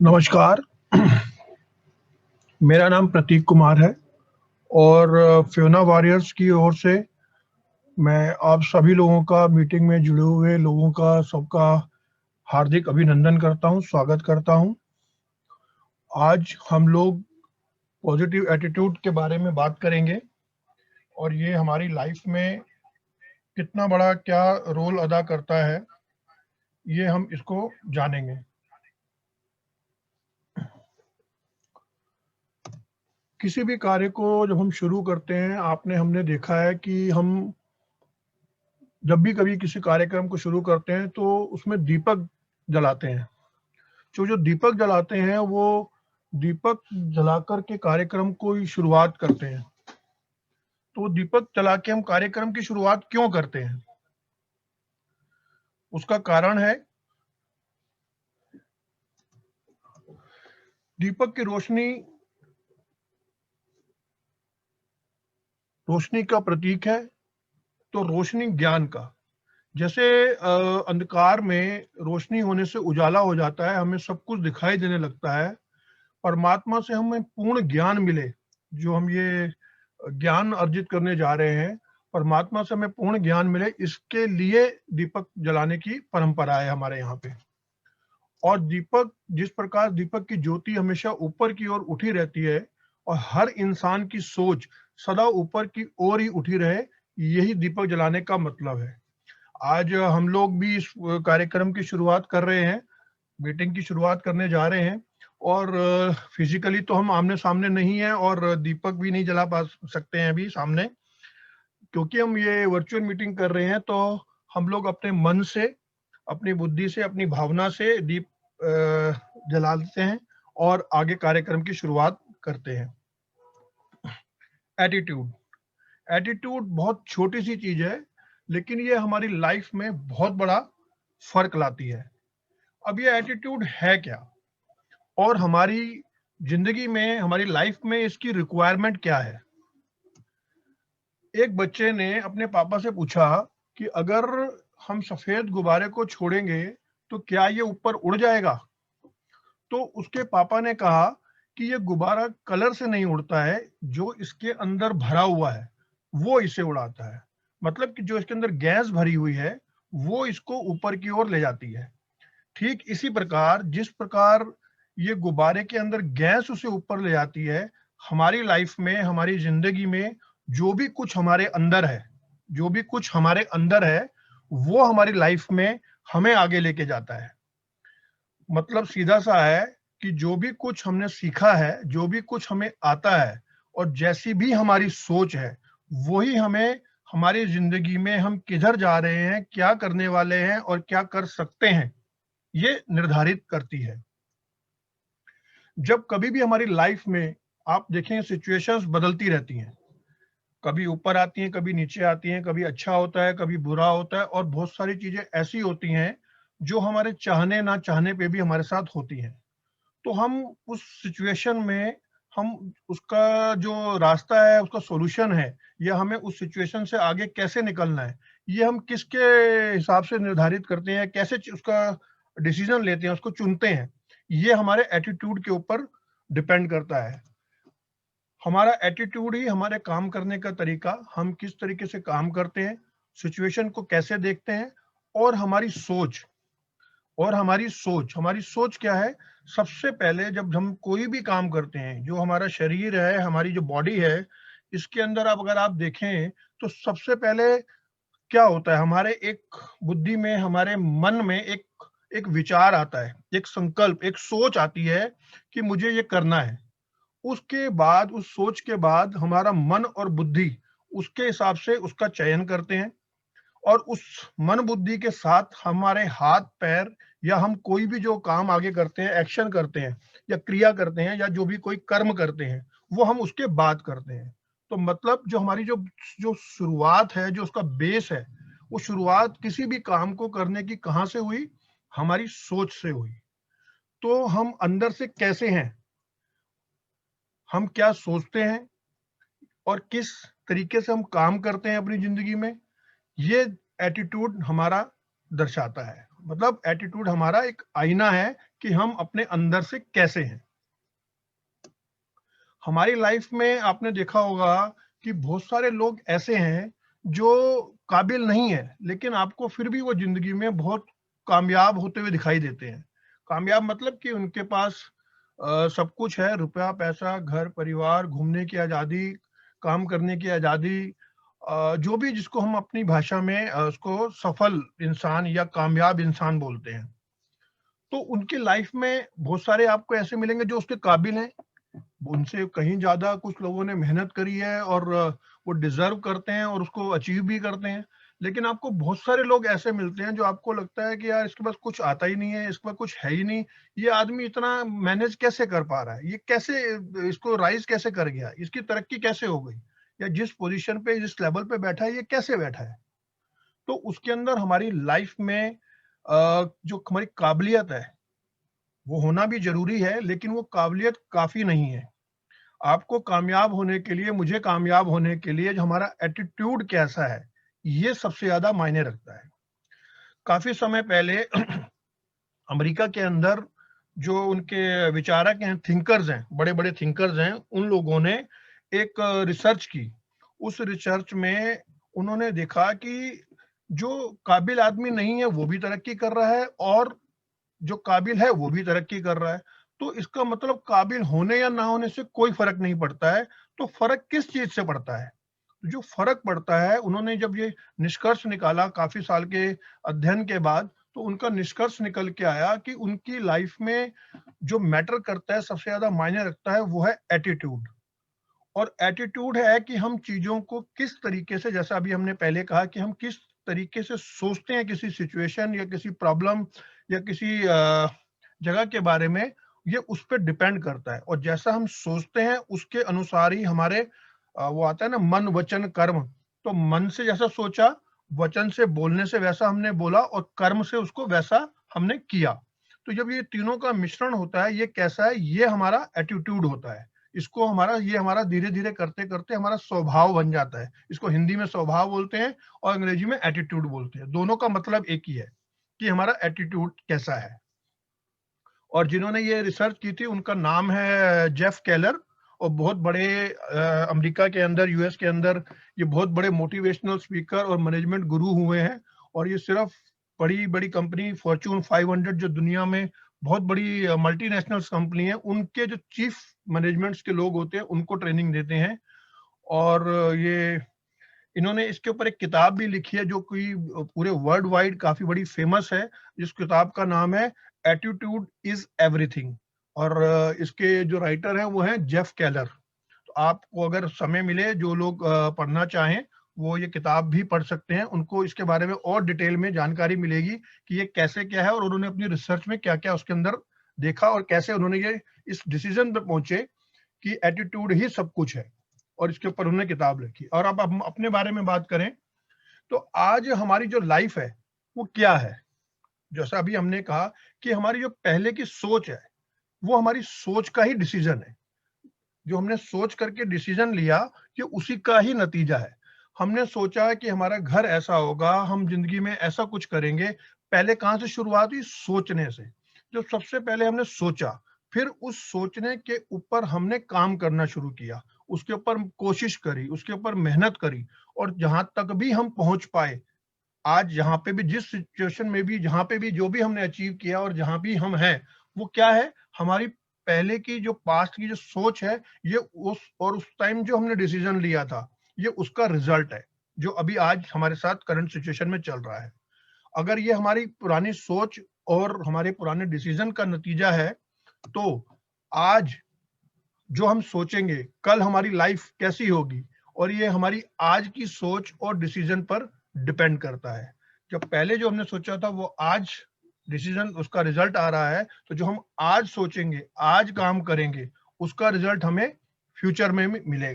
नमस्कार, मेरा नाम प्रतीक कुमार है और फ़ियोना वॉरियर्स की ओर से मैं आप सभी लोगों का मीटिंग में जुड़े हुए लोगों का सबका हार्दिक अभिनंदन करता हूँ, स्वागत करता हूँ। आज हम लोग पॉज़िटिव एटीट्यूड के बारे में बात करेंगे और ये हमारी लाइफ़ में कितना बड़ा क्या रोल अदा करता है, ये हम इसको जानेंगे। किसी भी कार्य को जब हम शुरू करते हैं, हमने देखा है कि हम जब भी कभी किसी कार्यक्रम को शुरू करते हैं तो उसमें दीपक जलाते हैं। जो दीपक जलाते हैं वो दीपक जलाकर के कार्यक्रम को ही शुरुआत करते हैं। तो दीपक जला के हम कार्यक्रम की शुरुआत क्यों करते हैं? उसका कारण है दीपक की रोशनी का प्रतीक है, तो रोशनी ज्ञान का। जैसे अंधकार में रोशनी होने से उजाला हो जाता है, हमें सब कुछ दिखाई देने लगता है। परमात्मा से हमें पूर्ण ज्ञान मिले, जो हम ये ज्ञान अर्जित करने जा रहे हैं, परमात्मा से हमें पूर्ण ज्ञान मिले, इसके लिए दीपक जलाने की परंपरा है हमारे यहाँ पे। और जिस प्रकार दीपक की ज्योति हमेशा ऊपर की ओर उठी रहती है और हर इंसान की सोच सदा ऊपर की ओर ही उठी रहे, यही दीपक जलाने का मतलब है। आज हम लोग भी इस कार्यक्रम की शुरुआत कर रहे हैं, मीटिंग की शुरुआत करने जा रहे हैं और फिजिकली तो हम आमने सामने नहीं है और दीपक भी नहीं जला पा सकते हैं अभी सामने, क्योंकि हम ये वर्चुअल मीटिंग कर रहे हैं। तो हम लोग अपने मन से, अपनी बुद्धि से, अपनी भावना से दीप जलाते हैं और आगे कार्यक्रम की शुरुआत करते हैं। एटीट्यूड एटीट्यूड बहुत छोटी सी चीज है, लेकिन ये हमारी लाइफ में बहुत बड़ा फर्क लाती है। अब ये एटीट्यूड है क्या और हमारी जिंदगी में, हमारी लाइफ में इसकी रिक्वायरमेंट क्या है? एक बच्चे ने अपने पापा से पूछा कि अगर हम सफेद गुब्बारे को छोड़ेंगे तो क्या ये ऊपर उड़ जाएगा? तो उसके पापा ने कहा कि ये गुब्बारा कलर से नहीं उड़ता है, जो इसके अंदर भरा हुआ है वो इसे उड़ाता है। मतलब कि जो इसके अंदर गैस भरी हुई है वो इसको ऊपर की ओर ले जाती है। ठीक इसी प्रकार, जिस प्रकार ये गुब्बारे के अंदर गैस उसे ऊपर ले जाती है, हमारी लाइफ में, हमारी जिंदगी में जो भी कुछ हमारे अंदर है, जो भी कुछ हमारे अंदर है, वो हमारी लाइफ में हमें आगे लेके जाता है। मतलब सीधा सा है कि जो भी कुछ हमने सीखा है, जो भी कुछ हमें आता है और जैसी भी हमारी सोच है, वही हमें हमारी जिंदगी में हम किधर जा रहे हैं, क्या करने वाले हैं और क्या कर सकते हैं, ये निर्धारित करती है। जब कभी भी हमारी लाइफ में आप देखें, सिचुएशंस बदलती रहती हैं, कभी ऊपर आती हैं, कभी नीचे आती हैं, कभी अच्छा होता है, कभी बुरा होता है और बहुत सारी चीजें ऐसी होती हैं जो हमारे चाहने ना चाहने पे भी हमारे साथ होती हैं। तो हम उस सिचुएशन में, हम उसका जो रास्ता है, उसका सॉल्यूशन है, या हमें उस सिचुएशन से आगे कैसे निकलना है, ये हम किसके हिसाब से निर्धारित करते हैं, कैसे उसका डिसीजन लेते हैं, उसको चुनते हैं, ये हमारे एटीट्यूड के ऊपर डिपेंड करता है। हमारा एटीट्यूड ही हमारे काम करने का तरीका, हम किस तरीके से काम करते हैं, सिचुएशन को कैसे देखते हैं, और हमारी सोच क्या है? सबसे पहले जब हम कोई भी काम करते हैं, जो हमारा शरीर है, हमारी जो बॉडी है, इसके अंदर आप अगर आप देखें तो सबसे पहले क्या होता है, हमारे एक बुद्धि में, हमारे मन में एक एक विचार आता है, एक संकल्प, एक सोच आती है कि मुझे ये करना है। उसके बाद, उस सोच के बाद हमारा मन और बुद्धि उसके हिसाब से उसका चयन करते हैं और उस मन बुद्धि के साथ हमारे हाथ पैर, या हम कोई भी जो काम आगे करते हैं, एक्शन करते हैं या क्रिया करते हैं या जो भी कोई कर्म करते हैं, वो हम उसके बाद करते हैं। तो मतलब जो हमारी जो जो शुरुआत है, जो उसका बेस है, वो शुरुआत किसी भी काम को करने की कहाँ से हुई? हमारी सोच से हुई। तो हम अंदर से कैसे हैं, हम क्या सोचते हैं और किस तरीके से हम काम करते हैं अपनी जिंदगी में, ये एटीट्यूड हमारा दर्शाता है। मतलब एटीट्यूड हमारा एक आईना है कि हम अपने अंदर से कैसे हैं। हमारी लाइफ में आपने देखा होगा कि बहुत सारे लोग ऐसे हैं जो काबिल नहीं है, लेकिन आपको फिर भी वो जिंदगी में बहुत कामयाब होते हुए दिखाई देते हैं। कामयाब मतलब कि उनके पास सब कुछ है, रुपया पैसा, घर परिवार, घूमने की आज़ादी, काम करने की आज़ादी, जो भी जिसको हम अपनी भाषा में उसको सफल इंसान या कामयाब इंसान बोलते हैं। तो उनकी लाइफ में बहुत सारे आपको ऐसे मिलेंगे जो उसके काबिल हैं, उनसे कहीं ज्यादा कुछ लोगों ने मेहनत करी है और वो डिजर्व करते हैं और उसको अचीव भी करते हैं। लेकिन आपको बहुत सारे लोग ऐसे मिलते हैं जो आपको लगता है कि यार इसके पास कुछ आता ही नहीं है, इसके पास कुछ है ही नहीं, ये आदमी इतना मैनेज कैसे कर पा रहा है, ये कैसे इसको राइज कैसे कर गया, इसकी तरक्की कैसे हो गई, या जिस पोजीशन पे जिस लेवल पे बैठा है ये कैसे बैठा है। तो उसके अंदर हमारी लाइफ में जो हमारी काबिलियत है वो होना भी जरूरी है, लेकिन वो काबिलियत काफी नहीं है। आपको कामयाब होने के लिए, मुझे कामयाब होने के लिए जो हमारा एटीट्यूड कैसा है, ये सबसे ज्यादा मायने रखता है। काफी समय पहले अमेरिका के अंदर जो उनके विचारक हैं, थिंकर्स हैं, बड़े बड़े थिंकर्स हैं, उन लोगों ने एक रिसर्च की। उस रिसर्च में उन्होंने देखा कि जो काबिल आदमी नहीं है वो भी तरक्की कर रहा है, और जो काबिल है वो भी तरक्की कर रहा है। तो इसका मतलब काबिल होने या ना होने से कोई फर्क नहीं पड़ता है। तो फर्क किस चीज से पड़ता है? जो फर्क पड़ता है, उन्होंने जब ये निष्कर्ष निकाला काफी साल के अध्ययन के बाद, तो उनका निष्कर्ष निकल के आया कि उनकी लाइफ में जो मैटर करता है, सबसे ज्यादा मायने रखता है, वो है एटीट्यूड। और एटीट्यूड है कि हम चीजों को किस तरीके से, जैसा अभी हमने पहले कहा कि हम किस तरीके से सोचते हैं किसी सिचुएशन या किसी प्रॉब्लम या किसी जगह के बारे में, ये उस पर डिपेंड करता है। और जैसा हम सोचते हैं उसके अनुसार ही हमारे वो आता है ना, मन वचन कर्म। तो मन से जैसा सोचा, वचन से बोलने से वैसा हमने बोला, और कर्म से उसको वैसा हमने किया। तो जब ये तीनों का मिश्रण होता है, ये कैसा है, ये हमारा एटीट्यूड होता है। इसको हमारा, ये हमारा धीरे धीरे करते करते हमारा स्वभाव बन जाता है। इसको हिंदी में स्वभाव बोलते हैं और अंग्रेजी में एटीट्यूड बोलते हैं। दोनों का मतलब एक ही है कि हमारा एटीट्यूड कैसा है। और जिन्होंने ये रिसर्च की थी उनका नाम है जेफ केलर, और बहुत बड़े अमेरिका के अंदर, यूएस के अंदर ये बहुत बड़े मोटिवेशनल स्पीकर और मैनेजमेंट गुरु हुए हैं। और ये सिर्फ बड़ी बड़ी कंपनी फॉर्च्यून 500, जो दुनिया में बहुत बड़ी मल्टीनेशनल कंपनी है, उनके जो चीफ मैनेजमेंट्स के लोग होते हैं उनको ट्रेनिंग देते हैं। और ये इन्होंने इसके ऊपर एक किताब भी लिखी है जो कि पूरे वर्ल्ड वाइड काफी बड़ी फेमस है, जिस किताब का नाम है एटीट्यूड इज एवरीथिंग। और इसके जो राइटर हैं वो हैं जेफ केलर। तो आपको अगर समय मिले, जो लोग पढ़ना चाहें वो ये किताब भी पढ़ सकते हैं, उनको इसके बारे में और डिटेल में जानकारी मिलेगी कि ये कैसे क्या है, और उन्होंने अपनी रिसर्च में क्या क्या उसके अंदर देखा, और कैसे उन्होंने ये इस डिसीजन पे पहुंचे कि एटीट्यूड ही सब कुछ है। और इसके ऊपर उन्होंने किताब लिखी। और अब हम अपने बारे में बात करें, तो आज हमारी जो लाइफ है वो क्या है? जैसा अभी हमने कहा कि हमारी जो पहले की सोच है, वो हमारी सोच का ही डिसीजन है। जो हमने सोच करके डिसीजन लिया, ये उसी का ही नतीजा है। हमने सोचा कि हमारा घर ऐसा होगा, हम जिंदगी में ऐसा कुछ करेंगे। पहले कहाँ से शुरुआत हुई? सोचने से। जो सबसे पहले हमने सोचा, फिर उस सोचने के ऊपर हमने काम करना शुरू किया, उसके ऊपर कोशिश करी, उसके ऊपर मेहनत करी, और जहां तक भी हम पहुंच पाए, आज जहां पे भी, जिस सिचुएशन में भी, जहां पे भी जो भी हमने अचीव किया और जहां भी हम हैं, वो क्या है? हमारी पहले की जो पास्ट की जो सोच है, ये उस टाइम जो हमने डिसीजन लिया था, ये उसका रिजल्ट है, जो अभी आज हमारे साथ करंट सिचुएशन में चल रहा है। अगर ये हमारी पुरानी सोच और हमारे पुराने डिसीजन का नतीजा है, तो आज जो हम सोचेंगे, कल हमारी लाइफ कैसी होगी, और ये हमारी आज की सोच और डिसीजन पर डिपेंड करता है। जब पहले जो हमने सोचा था वो आज डिसीजन, उसका रिजल्ट आ रहा है, तो जो हम आज सोचेंगे, आज काम करेंगे, उसका रिजल्ट हमें फ्यूचर में मिलेगा।